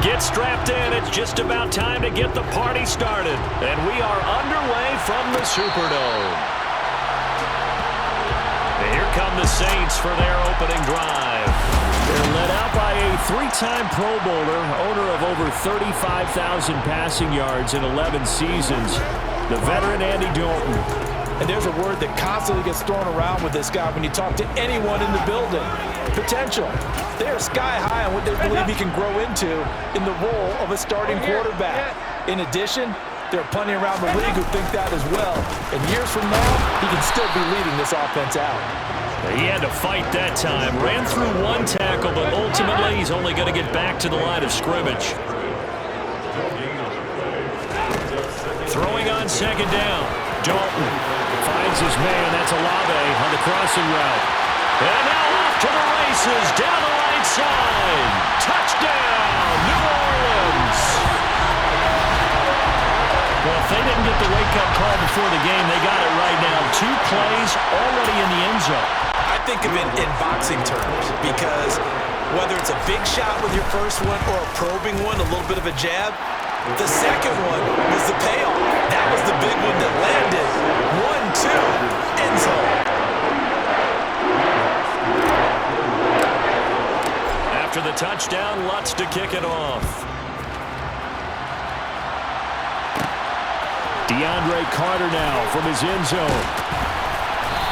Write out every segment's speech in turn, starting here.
Get strapped in. It's just about time to get the party started. And we are underway from the Superdome. And here come the Saints for their opening drive. They're led out by a three-time Pro Bowler, owner of over 35,000 passing yards in 11 seasons, the veteran Andy Dalton. And there's a word that constantly gets thrown around with this guy when you talk to anyone in the building. Potential. They are sky high on what they believe he can grow into in the role of a starting quarterback. In addition, there are plenty around the league who think that as well. And years from now, he can still be leading this offense out. He had to fight that time. Ran through one tackle, but ultimately he's only going to get back to the line of scrimmage. Throwing on second down. Dalton finds his man. That's Olave on the crossing route. And now off to the races down the right side. Touchdown, New Orleans. Well, if they didn't get the wake-up call before the game, they got it right now. 2 plays already in the end zone. I think of it in boxing terms because whether it's a big shot with your first one or a probing one, a little bit of a jab, the second one was the payoff. That was the big one that landed. 1-2, end zone. After the touchdown, Lutz to kick it off. DeAndre Carter now from his end zone.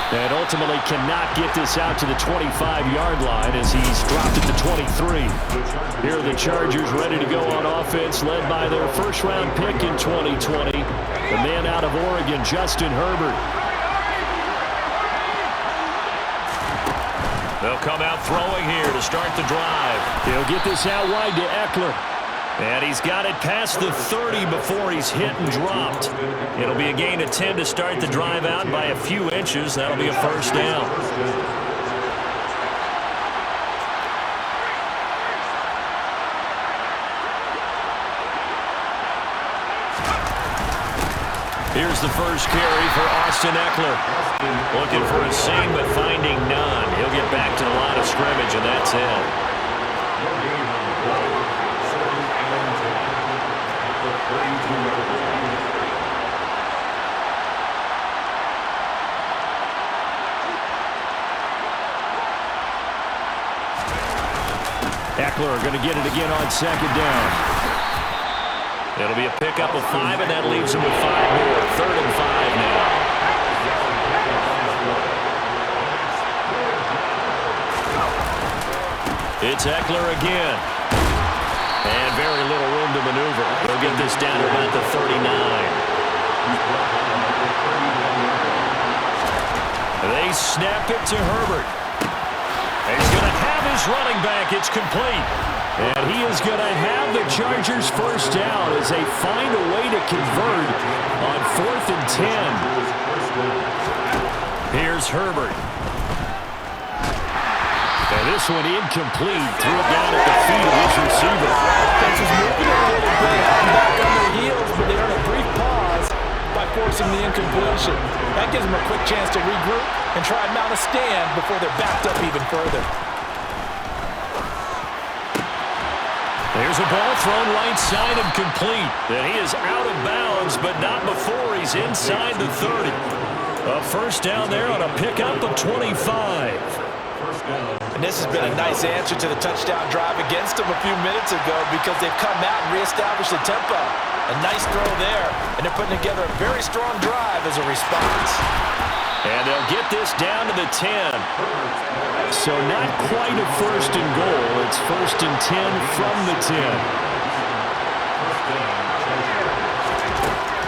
And ultimately cannot get this out to the 25-yard line as he's dropped it to 23. Here are the Chargers ready to go on offense, led by their first-round pick in 2020, the man out of Oregon, Justin Herbert. They'll come out throwing here to start the drive. He'll get this out wide to Eckler. And he's got it past the 30 before he's hit and dropped. It'll be a gain of 10 to start the drive out by a few inches. That'll be a first down. Here's the first carry for Austin Eckler. Looking for a seam, but finding none. He'll get back to the line of scrimmage, and that's it. Eckler going to get it again on second down. It'll be a pickup of 5, and that leaves him with 5 more. 3rd and 5 now. It's Eckler again. And very little room to maneuver. He'll get this down to about the 39. They snap it to Herbert. He's going to have his running back. It's complete. And he is going to have the Chargers first down as they find a way to convert on 4th and 10. Here's Herbert. And this one incomplete. Threw it down at the feet of his receiver. Defense is moving a little bit, back on their heels, but they earn a brief pause by forcing the incompletion. That gives them a quick chance to regroup and try and mount a stand before they're backed up even further. There's a ball thrown right side and complete. And he is out of bounds, but not before he's inside the 30. A first down there on a pickup of 25. And this has been a nice answer to the touchdown drive against them a few minutes ago because they've come out and reestablished the tempo. A nice throw there, and they're putting together a very strong drive as a response. And they'll get this down to the 10. So not quite a first and goal. It's 1st and 10 from the 10.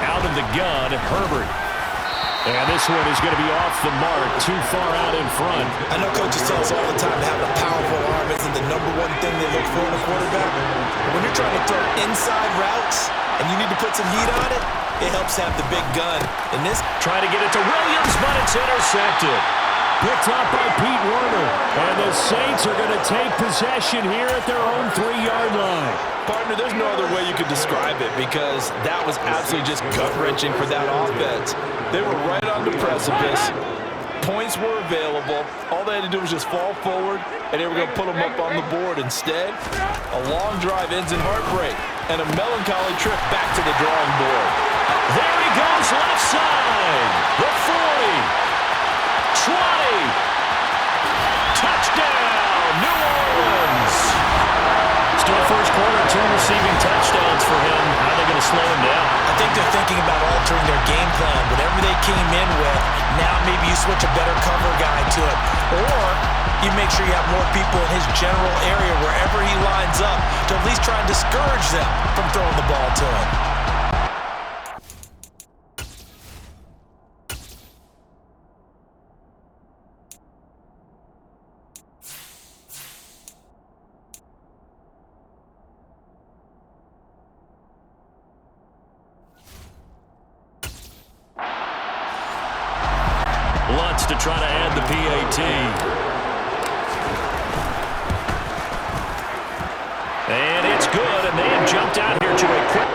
Out of the gun, Herbert. And this one is going to be off the mark, too far out in front. I know coaches tell us all the time having a powerful arm isn't the #1 thing they look for in a quarterback. But when you're trying to throw inside routes and you need to put some heat on it, it helps have the big gun. And this, trying to get it to Williams, but it's intercepted. Picked up by Pete Werner. And the Saints are going to take possession here at their own 3-yard line. Partner, there's no other way you could describe it because that was absolutely just gut-wrenching for that offense. They were right on the precipice. Points were available. All they had to do was just fall forward, and they were going to put them up on the board. Instead, a long drive ends in heartbreak and a melancholy trip back to the drawing board. There he goes, left side. The 40. 20. Touchdown, New Orleans. Still first quarter, 2 receiving touchdowns for him. How are they going to slow him down? I think they're thinking about altering their game plan. Whatever they came in with, now maybe you switch a better cover guy to it. Or you make sure you have more people in his general area wherever he lines up to at least try and discourage them from throwing the ball to him. Lutz to try to add the PAT. And it's good, and they have jumped out here to a quick.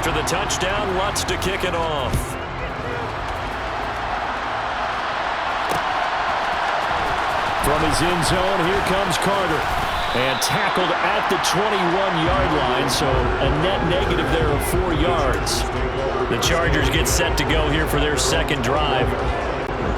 The touchdown, Lutz to kick it off. From his end zone, here comes Carter. And tackled at the 21-yard line, so a net negative there of 4 yards. The Chargers get set to go here for their second drive.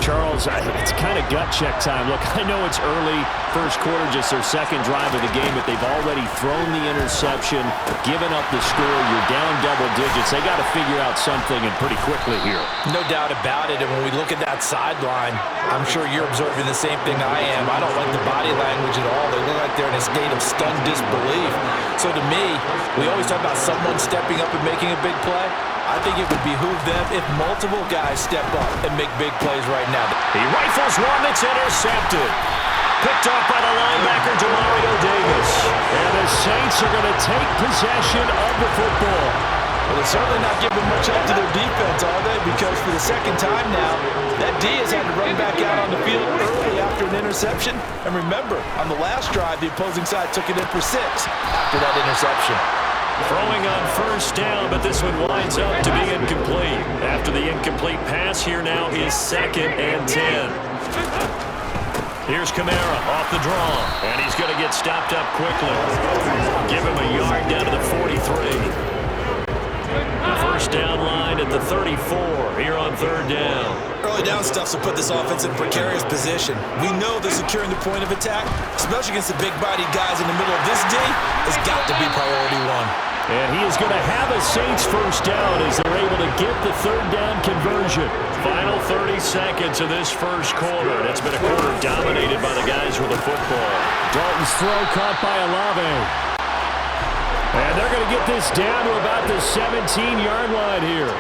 Charles, it's kind of gut check time. Look, I know it's early, first quarter, just their second drive of the game, but they've already thrown the interception, given up the score. You're down double digits. They got to figure out something, and pretty quickly here. No doubt about it, and when we look at that sideline, I'm sure you're observing the same thing I am. I don't like the body language at all. They look like they're in a state of stunned disbelief. So to me, we always talk about someone stepping up and making a big play. I think it would behoove them if multiple guys step up and make big plays right now. He rifles one that's intercepted. Picked off by the linebacker, Demario Davis. And the Saints are going to take possession of the football. Well, they're certainly not giving much up to their defense, are they? Because for the second time now, that D has had to run back out on the field early after an interception. And remember, on the last drive, the opposing side took it in for 6 after that interception. Throwing on first down, but this one winds up to be incomplete. After the incomplete pass, here now is 2nd and 10. Here's Kamara off the draw, and he's going to get stopped up quickly. Give him a yard down to the 43. The first down line at the 34 here on 3rd down. Early down stuff will put this offense in a precarious position. We know that securing the point of attack, especially against the big-bodied guys in the middle of this D, has got to be priority 1. And he is going to have a Saints first down as they're able to get the 3rd down conversion. Final 30 seconds of this first quarter. And it's been a quarter dominated by the guys with the football. Dalton's throw caught by Olave. And they're going to get this down to about the 17-yard line here.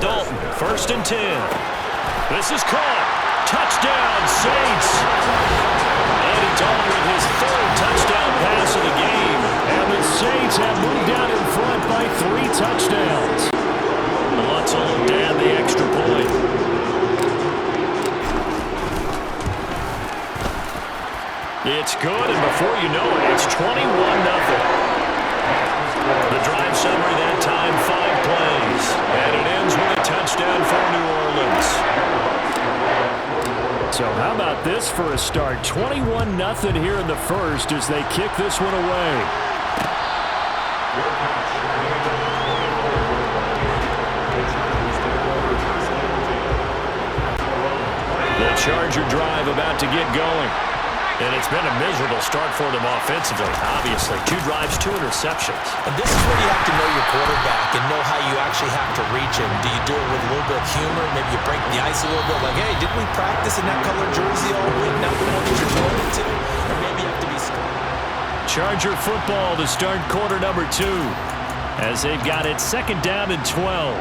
Dalton, 1st and 10. This is caught. Touchdown, Saints. Andy Dalton with his 3rd touchdown pass of the game. And the Saints have moved out in front by 3 touchdowns. Lutz will add the extra point. It's good, and before you know it, it's 21-0. The drive summary that time, 5 plays. And it ends with a touchdown for New Orleans. So how about this for a start? 21-0 here in the first as they kick this one away. The Charger drive about to get going. And it's been a miserable start for them offensively, obviously. 2 drives, 2 interceptions. And this is where you have to know your quarterback and know how you actually have to reach him. Do you do it with a little bit of humor? Maybe you break the ice a little bit, like, hey, didn't we practice in that colored jersey all week? Now we want to get your moment to. Or maybe you have to be smart. Charger football to start quarter number 2 as they've got it 2nd down and 12.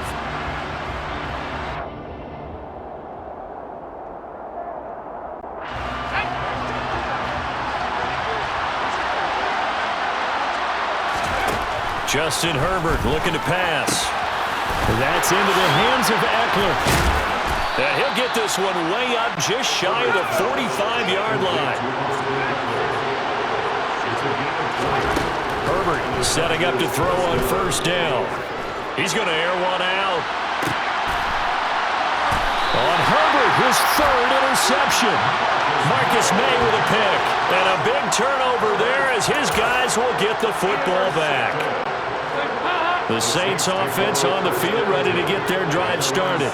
Justin Herbert looking to pass. That's into the hands of Eckler. And he'll get this one way up just shy of the 45-yard line. Herbert setting up to throw on 1st down. He's going to air one out. On Herbert, his 3rd interception. Marcus May with a pick. And a big turnover there as his guys will get the football back. The Saints offense on the field ready to get their drive started.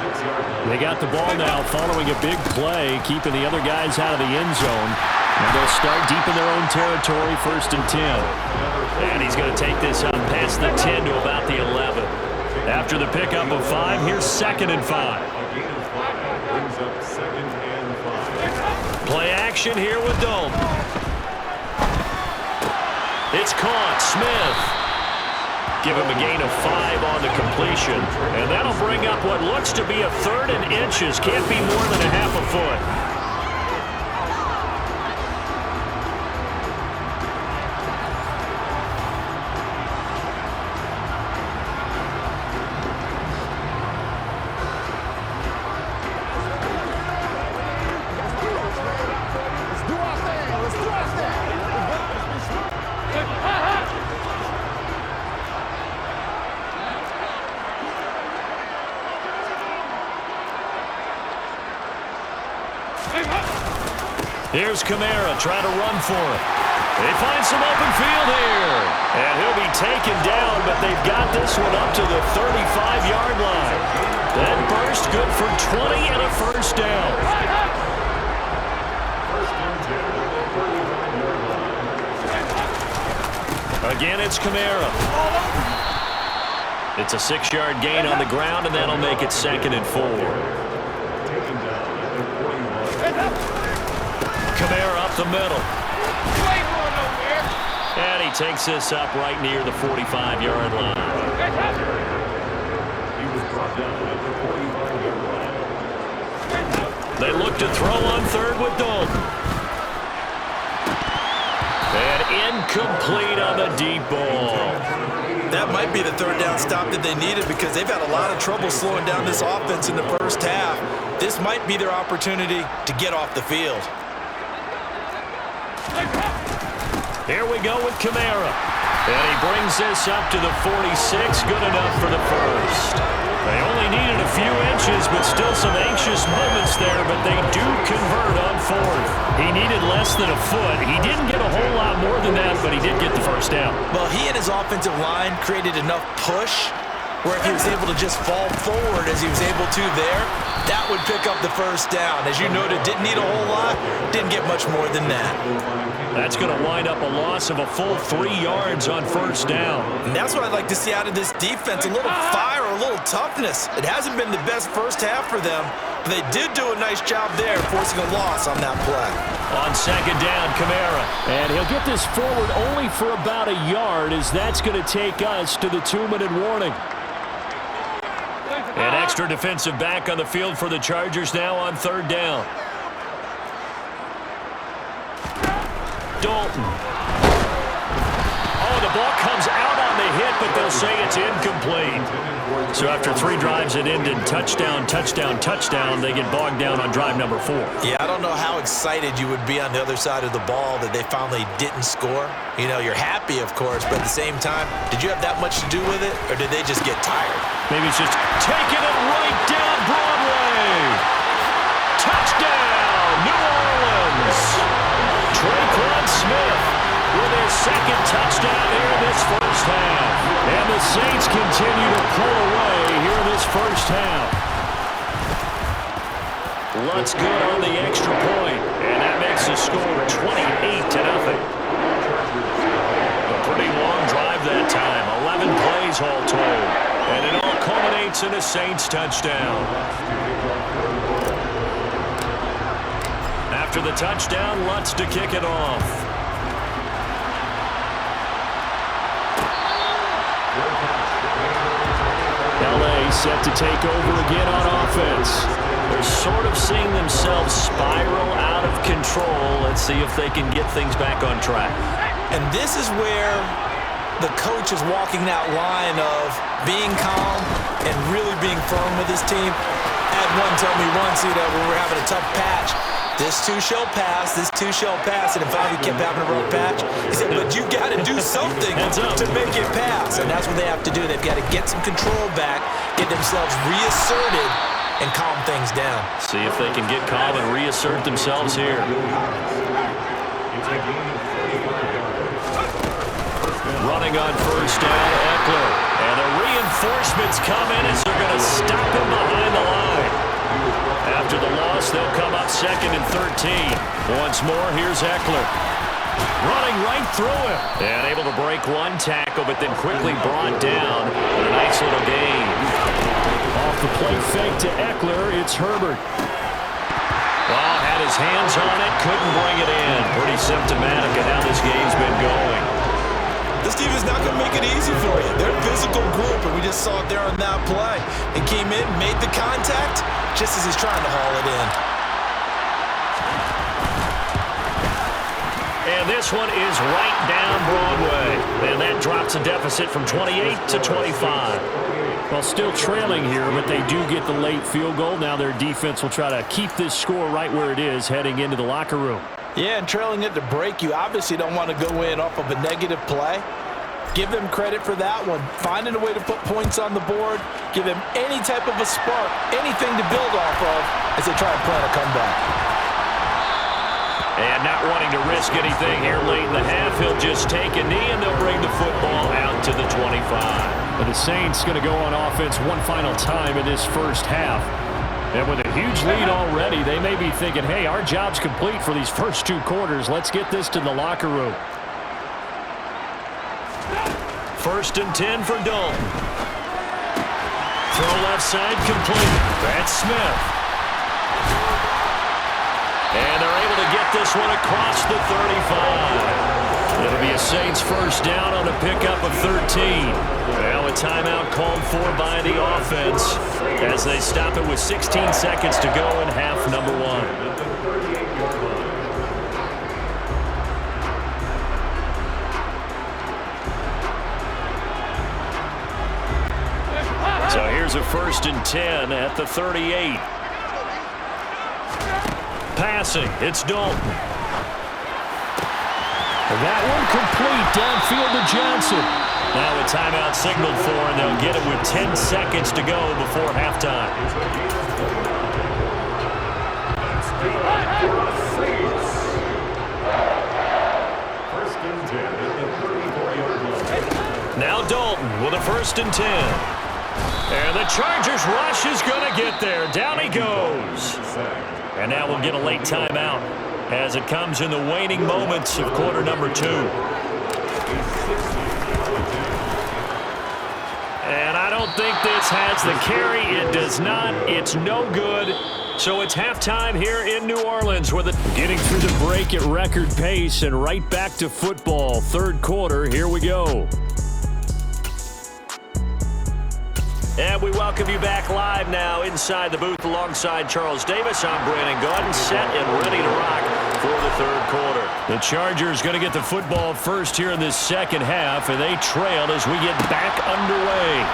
They got the ball now following a big play, keeping the other guys out of the end zone. And they'll start deep in their own territory, 1st and 10. And he's going to take this up past the 10 to about the 11. After the pickup of 5, here's 2nd and 5. Play action here with Dalton. It's caught. Smith. Give him a gain of 5 on the completion. And that'll bring up what looks to be a 3rd and inches. Can't be more than a half a foot. Here's Kamara trying to run for it. They find some open field here. And he'll be taken down, but they've got this one up to the 35-yard line. That burst good for 20 and a 1st down. Again, it's Kamara. It's a 6-yard gain on the ground, and that'll make it 2nd and 4. Kamara up the middle. And he takes this up right near the 45-yard line. They look to throw on 3rd with Dalton. And incomplete on the deep ball. That might be the 3rd down stop that they needed because they've had a lot of trouble slowing down this offense in the 1st half. This might be their opportunity to get off the field. Here we go with Kamara. And he brings this up to the 46. Good enough for the 1st. They only needed a few inches, but still some anxious moments there, but they do convert on 4th. He needed less than a foot. He didn't get a whole lot more than that, but he did get the 1st down. Well, he and his offensive line created enough push where if he was able to just fall forward as he was able to there, that would pick up the 1st down. As you noted, didn't need a whole lot, didn't get much more than that. That's going to wind up a loss of a full 3 yards on 1st down. And that's what I'd like to see out of this defense, a little fire, a little toughness. It hasn't been the best 1st half for them, but they did do a nice job there forcing a loss on that play. On 2nd down, Kamara. And he'll get this forward only for about a yard as that's going to take us to the 2-minute warning. An extra defensive back on the field for the Chargers now on 3rd down. Dalton. Oh, the ball comes out on the hit, but they'll say it's incomplete. So after 3 drives that ended touchdown, touchdown, touchdown, they get bogged down on drive number 4. Yeah, I don't know how excited you would be on the other side of the ball that they finally didn't score. You know, you're happy, of course, but at the same time, did you have that much to do with it, or did they just get tired? Maybe it's just taking it right down Broadway. Touchdown, New Orleans. Traquan Smith with his 2nd touchdown here in this 1st half. And the Saints continue to pull away here in this 1st half. Lutz good on the extra point, and that makes the score 28-0. A pretty long drive that time, 11 plays all told, and it all culminates in a Saints touchdown. After the touchdown, Lutz to kick it off. LA set to take over again on offense. They're sort of seeing themselves spiral out of control. Let's see if they can get things back on track. And this is where the coach is walking that line of being calm and really being firm with his team. I had one tell me once, when we were having a tough patch, this too shall pass, this too shall pass, and if I kept having a rough patch, he said, but you got to do something to make it pass, and that's what they have to do. They've got to get some control back, get themselves reasserted, and calm things down. See if they can get calm and reassert themselves here. Running on first down, Eckler. And the reinforcements come in as they're going to stop him behind the line. After the loss, they'll come up 2nd and 13. Once more, here's Eckler. Running right through him. And able to break one tackle, but then quickly brought down. A nice little gain. Off the play fake to Eckler, it's Herbert. Well, had his hands on it, couldn't bring it in. Pretty symptomatic of how this game's been going. This team is not going to make it easy for you. They're a physical group, and we just saw it there on that play. It came in, made the contact, just as he's trying to haul it in. And this one is right down Broadway. And that drops a deficit from 28 to 25. Well, still trailing here, but they do get the late field goal. Now their defense will try to keep this score right where it is heading into the locker room. Yeah, and trailing it to break, you obviously don't want to go in off of a negative play. Give them credit for that one. Finding a way to put points on the board, give them any type of a spark, anything to build off of as they try and plan a comeback. And not wanting to risk anything here late in the half, he'll just take a knee and they'll bring the football out to the 25. And the Saints going to go on offense one final time in this first half. And with a huge lead already, they may be thinking, hey, our job's complete for these first 2 quarters. Let's get this to the locker room. 1st and 10 for Dalton. Throw left side complete. That's Smith. And they're able to get this one across the 35. It'll be a Saints first down on a pickup of 13. Now a timeout called for by the offense as they stop it with 16 seconds to go in half number 1. So here's a 1st and 10 at the 38. Passing, it's Dalton. That one complete downfield to Johnson. Now a timeout signaled for, and they'll get it with 10 seconds to go before halftime. Now Dalton with a 1st and 10. And the Chargers rush is going to get there. Down he goes. And now we'll get a late timeout as it comes in the waning moments of quarter number 2. And I don't think this has the carry. It does not. It's no good. So it's halftime here in New Orleans with it getting through the break at record pace and right back to football. 3rd quarter, here we go. And we welcome you back live now inside the booth alongside Charles Davis. I'm Brandon Gaudin, set and ready to rock for the 3rd quarter. The Chargers going to get the football first here in this 2nd half, and they trail as we get back underway.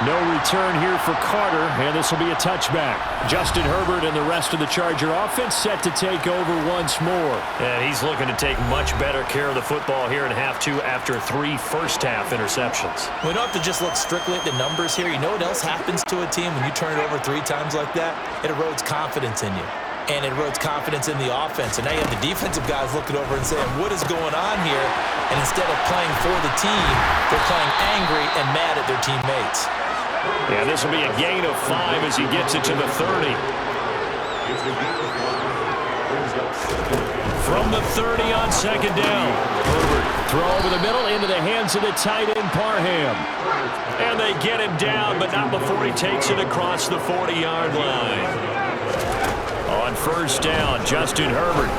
No return here for Carter, and this will be a touchback. Justin Herbert and the rest of the Charger offense set to take over once more. And he's looking to take much better care of the football here in half 2 after 3 first-half interceptions. We don't have to just look strictly at the numbers here. You know what else happens to a team when you turn it over 3 times like that? It erodes confidence in you. And it erodes confidence in the offense. And now you have the defensive guys looking over and saying, what is going on here? And instead of playing for the team, they're playing angry and mad at their teammates. Yeah, this will be a gain of 5 as he gets it to the 30. From the 30 on second down. Herbert throw over the middle into the hands of the tight end Parham. And they get him down, but not before he takes it across the 40-yard line. On first down, Justin Herbert.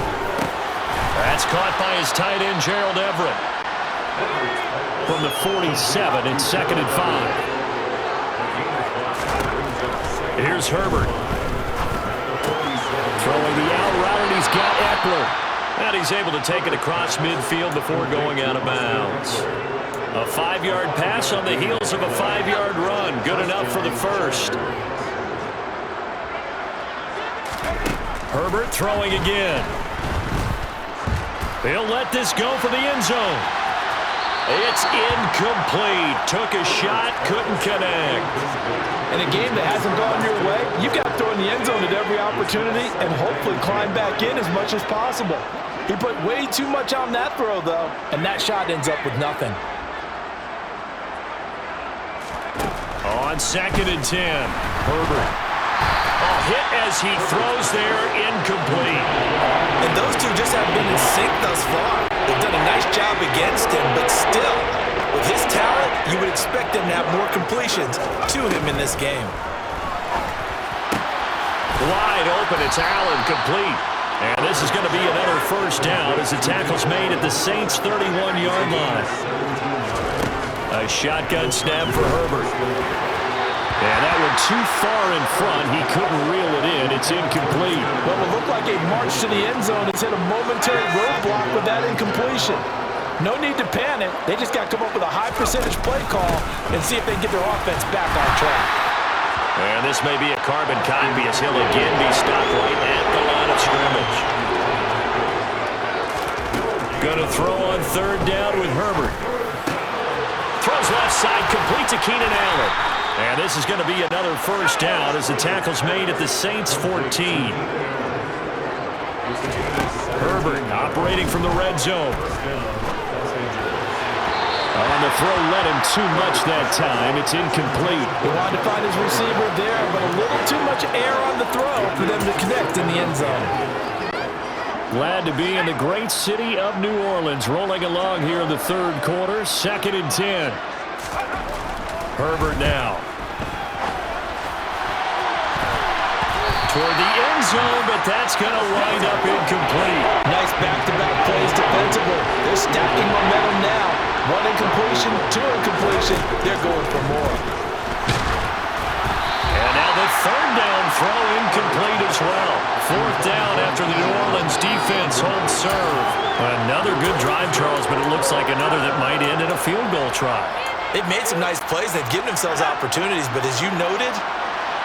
That's caught by his tight end, Gerald Everett. From the 47, it's 2nd and 5. Here's Herbert. Throwing the out route, and he's got Eckler. And he's able to take it across midfield before going out of bounds. A 5-yard pass on the heels of a 5-yard run. Good enough for the first. Herbert throwing again. He'll let this go for the end zone. It's incomplete. Took a shot, couldn't connect. In a game that hasn't gone your way, you've got to throw in the end zone at every opportunity and hopefully climb back in as much as possible. He put way too much on that throw, though, and that shot ends up with nothing. On 2nd and 10, Herbert. A hit as he throws there, incomplete. And those two just haven't been in sync thus far. They've done a nice job against him, but still, with his talent, you would expect them to have more completions to him in this game. Wide open, it's Allen, complete. And this is going to be another first down as the tackle's made at the Saints' 31-yard line. A shotgun snap for Herbert. And that one too far in front. He couldn't reel it in. It's incomplete. Well, it looked like a march to the end zone has hit a momentary roadblock with that incompletion. No need to panic. They just got to come up with a high-percentage play call and see if they can get their offense back on track. And this may be a carbon copy as he'll again be stopped right at the line of scrimmage. Going to throw on 3rd down with Herbert. Throws left side, complete to Keenan Allen. And this is going to be another first down as the tackle's made at the Saints' 14. Herbert operating from the red zone. On the throw, led him too much that time. It's incomplete. He wanted to find his receiver there, but a little too much air on the throw for them to connect in the end zone. Glad to be in the great city of New Orleans. Rolling along here in the 3rd quarter. 2nd and 10. Herbert now. Toward the end zone, but that's going to wind up incomplete. Nice back-to-back plays defensively. They're stacking momentum now. 1 incompletion, 2 incompletion. They're going for more. And now the 3rd down throw incomplete as well. 4th down after the New Orleans defense holds serve. Another good drive, Charles, but it looks like another that might end in a field goal try. They've made some nice plays. They've given themselves opportunities, but as you noted,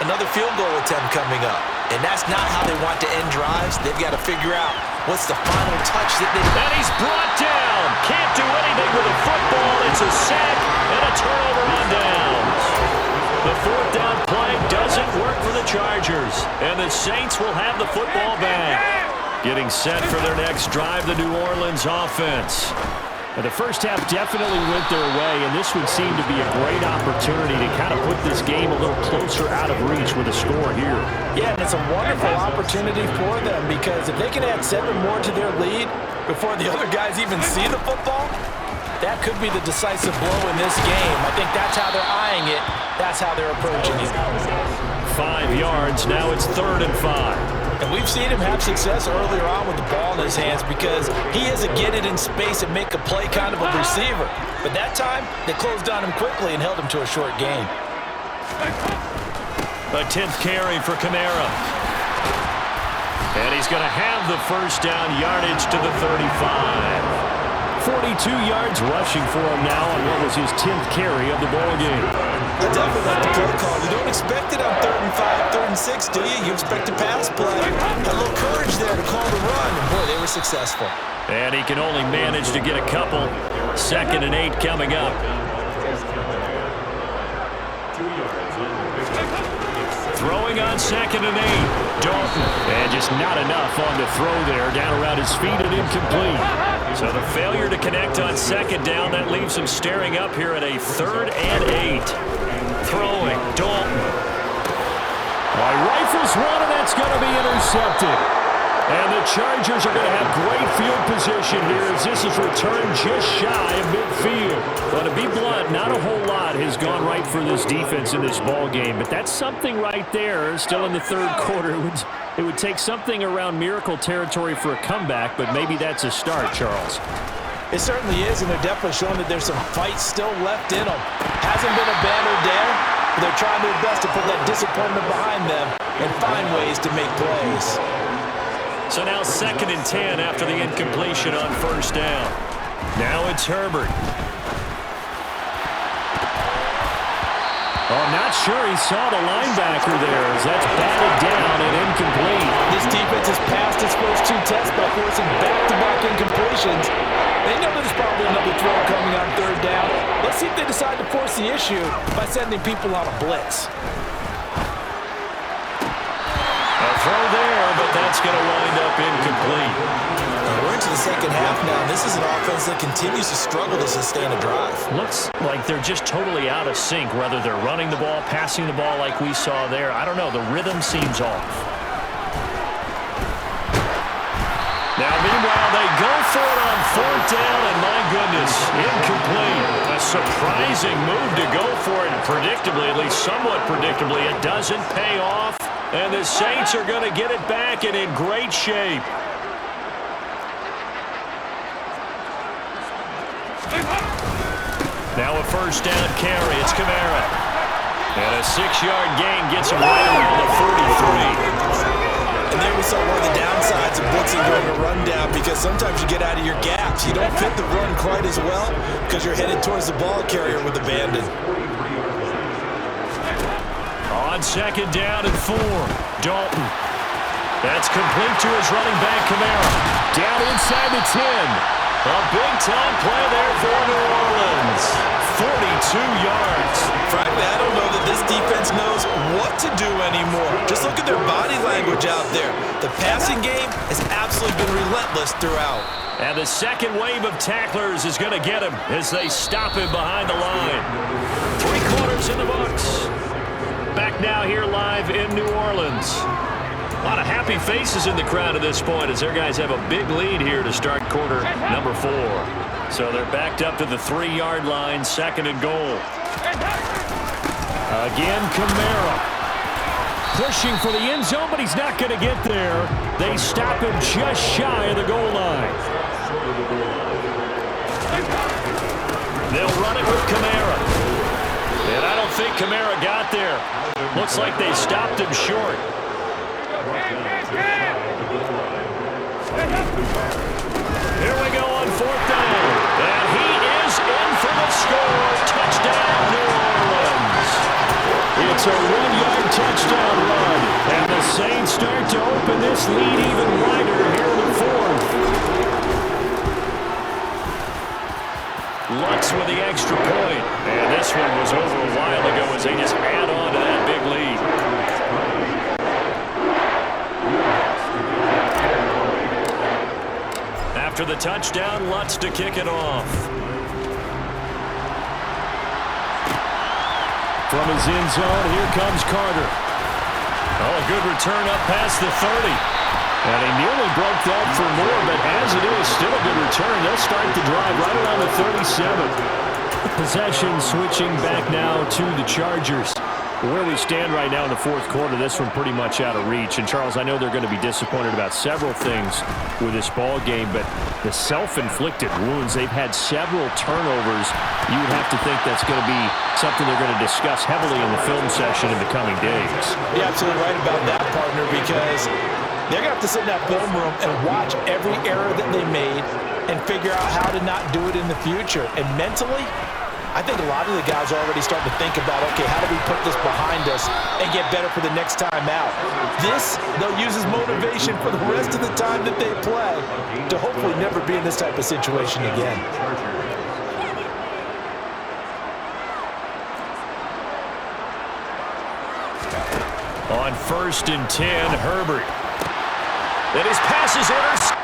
another field goal attempt coming up. And that's not how they want to end drives. They've got to figure out what's the final touch that they... And he's brought down. Can't do anything with a football. It's a sack and a turnover on downs. The 4th down play doesn't work for the Chargers. And the Saints will have the football back. Getting set for their next drive, the New Orleans offense. And the first half definitely went their way, and this would seem to be a great opportunity to kind of put this game a little closer out of reach with a score here. Yeah, and it's a wonderful opportunity for them because if they can add 7 more to their lead before the other guys even see the football, that could be the decisive blow in this game. I think that's how they're eyeing it. That's how they're approaching it. 5 yards. Now it's 3rd and 5. And we've seen him have success earlier on with the ball in his hands because he is a get it in space and make a play kind of a receiver. But that time, they closed on him quickly and held him to a short gain. A 10th carry for Kamara. And he's going to have the first down, yardage to the 35. 42 yards rushing for him now on what was his 10th carry of the ball game. I definitely like the play call. You don't expect it on 3rd and 5, 3rd and 6, do you? You expect a pass play. Had a little courage there to call the run, and boy, they were successful. And he can only manage to get a couple. 2nd and 8 coming up. Throwing on 2nd and 8. Dalton. And just not enough on the throw there. Down around his feet and incomplete. So the failure to connect on 2nd down, that leaves him staring up here at a 3rd and 8. Throwing. Dalton. Well, he rifles one, and that's going to be intercepted. And the Chargers are going to have great field position here as this is returned just shy of midfield. But to be blunt, not a whole lot has gone right for this defense in this ball game. But that's something right there. Still in the third quarter. It would take something around miracle territory for a comeback, but maybe that's a start, Charles. It certainly is, and they're definitely showing that there's some fight still left in them. Hasn't been a banner day, but they're trying their best to put that disappointment behind them and find ways to make plays. So now 2nd and 10 after the incompletion on first down. Now it's Herbert. Oh, I'm not sure he saw the linebacker there as that's batted down and incomplete. This defense has passed its first 2 tests by forcing back-to-back incompletions. They know there's probably another throw coming on 3rd down. Let's see if they decide to force the issue by sending people on a blitz. A throw there, but that's going to wind up incomplete. We're into the second half now. This is an offense that continues to struggle to sustain a drive. Looks like they're just totally out of sync, whether they're running the ball, passing the ball like we saw there. I don't know. The rhythm seems off. Now, meanwhile, they go for it on 4th down, and my goodness, incomplete. A surprising move to go for it, and predictably, at least somewhat predictably, it doesn't pay off, and the Saints are going to get it back and in great shape. Now a first down carry. It's Kamara. And a 6-yard gain gets him right around the 43. And there we saw one of the downsides of blitzing during a rundown, because sometimes you get out of your gaps. You don't fit the run quite as well because you're headed towards the ball carrier with abandon. On 2nd down and 4, Dalton. That's complete to his running back, Kamara. Down inside the 10. A big-time play there for New Orleans. 42 yards. Frankly, I don't know that this defense knows what to do anymore. Just look at their body language out there. The passing game has absolutely been relentless throughout. And the second wave of tacklers is going to get him as they stop him behind the line. 3 quarters in the books. Back now here live in New Orleans. A lot of happy faces in the crowd at this point as their guys have a big lead here to start quarter number 4. So they're backed up to the 3-yard line, 2nd and goal. Again, Kamara. Pushing for the end zone, but he's not going to get there. They stop him just shy of the goal line. They'll run it with Kamara. And I don't think Kamara got there. Looks like they stopped him short. Here we go on 4th down. And he is in for the score. Touchdown, New Orleans. It's a 1-yard touchdown run. And the Saints start to open this lead even wider here in the 4th. Lutz with the extra point. And this one was over a while ago as they just add on to that big lead. After the touchdown, Lutz to kick it off. From his end zone, here comes Carter. Oh, a good return up past the 30. And he nearly broke that for more, but as it is, still a good return. They'll start the drive right around the 37. Possession switching back now to the Chargers. Where we stand right now in the 4th quarter, this one pretty much out of reach. And, Charles, I know they're going to be disappointed about several things with this ball game, but the self-inflicted wounds, they've had several turnovers. You would have to think that's going to be something they're going to discuss heavily in the film session in the coming days. You're absolutely right about that, partner, because they're going to have to sit in that film room and watch every error that they made and figure out how to not do it in the future. And mentally, I think a lot of the guys are already starting to think about, okay, how do we put this behind us and get better for the next time out? This, they'll use as motivation for the rest of the time that they play to hopefully never be in this type of situation again. On 1st and 10, Herbert. And his pass is intercepted.